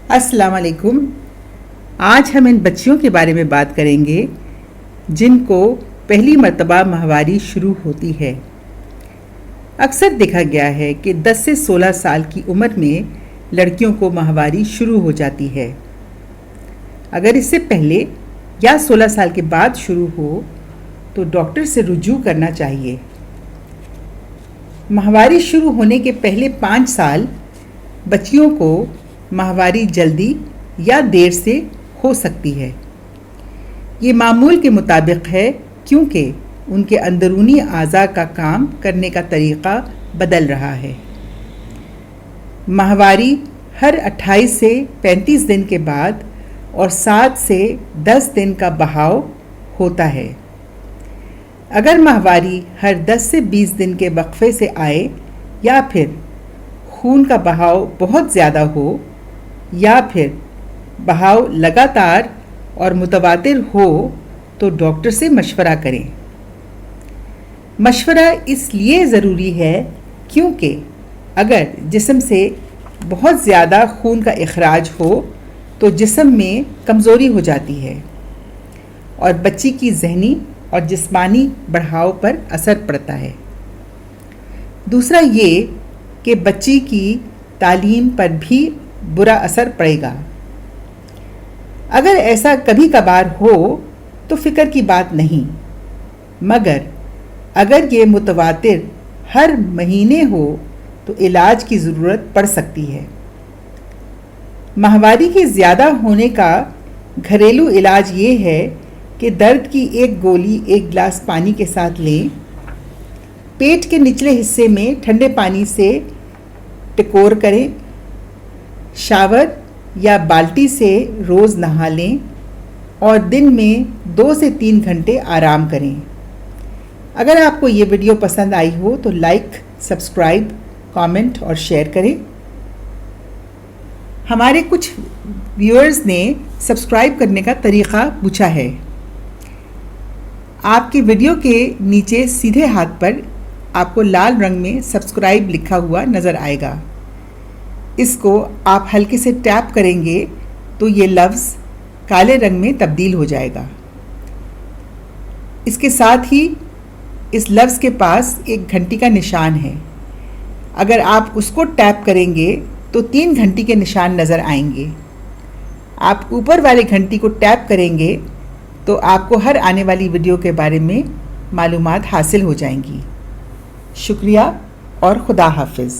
السلام علیکم۔ آج ہم ان بچیوں کے بارے میں بات کریں گے جن کو پہلی مرتبہ ماہواری شروع ہوتی ہے۔ اکثر دیکھا گیا ہے کہ 10 سے 16 سال کی عمر میں لڑکیوں کو ماہواری شروع ہو جاتی ہے۔ اگر اس سے پہلے یا 16 سال کے بعد شروع ہو تو ڈاکٹر سے رجوع کرنا چاہیے۔ ماہواری شروع ہونے کے پہلے 5 سال بچیوں کو ماہواری جلدی یا دیر سے ہو سکتی ہے۔ یہ معمول کے مطابق ہے کیونکہ ان کے اندرونی اعضاء کا کام کرنے کا طریقہ بدل رہا ہے۔ ماہواری ہر 28 سے 35 دن کے بعد اور 7 سے 10 دن کا بہاؤ ہوتا ہے۔ اگر ماہواری ہر 10 سے 20 دن کے وقفے سے آئے یا پھر خون کا بہاؤ بہت زیادہ ہو یا پھر بہاؤ لگاتار اور متواتر ہو تو ڈاکٹر سے مشورہ کریں۔ مشورہ اس لیے ضروری ہے کیونکہ اگر جسم سے بہت زیادہ خون کا اخراج ہو تو جسم میں کمزوری ہو جاتی ہے اور بچی کی ذہنی اور جسمانی بڑھاؤ پر اثر پڑتا ہے۔ دوسرا یہ کہ بچی کی تعلیم پر بھی برا اثر پڑے گا۔ اگر ایسا کبھی کبھار ہو تو فکر کی بات نہیں، مگر اگر یہ متواتر ہر مہینے ہو تو علاج کی ضرورت پڑ سکتی ہے۔ ماہواری کے زیادہ ہونے کا گھریلو علاج یہ ہے کہ درد کی ایک گولی 1 گلاس پانی کے ساتھ لیں۔ پیٹ کے نچلے حصے میں ٹھنڈے پانی سے ٹکور کریں۔ شاور یا بالٹی سے روز نہا لیں اور دن میں 2 سے 3 گھنٹے آرام کریں۔ اگر آپ کو یہ ویڈیو پسند آئی ہو تو لائک، سبسکرائب، کامنٹ اور شیئر کریں۔ ہمارے کچھ ویورز نے سبسکرائب کرنے کا طریقہ پوچھا ہے۔ آپ کی ویڈیو کے نیچے سیدھے ہاتھ پر آپ کو لال رنگ میں سبسکرائب لکھا ہوا نظر آئے گا۔ اس کو آپ ہلکے سے ٹیپ کریں گے تو یہ لفظ کالے رنگ میں تبدیل ہو جائے گا۔ اس کے ساتھ ہی اس لفظ کے پاس ایک گھنٹی کا نشان ہے۔ اگر آپ اس کو ٹیپ کریں گے تو 3 گھنٹی کے نشان نظر آئیں گے۔ آپ اوپر والے گھنٹی کو ٹیپ کریں گے تو آپ کو ہر آنے والی ویڈیو کے بارے میں معلومات حاصل ہو جائیں گی۔ شکریہ اور خدا حافظ۔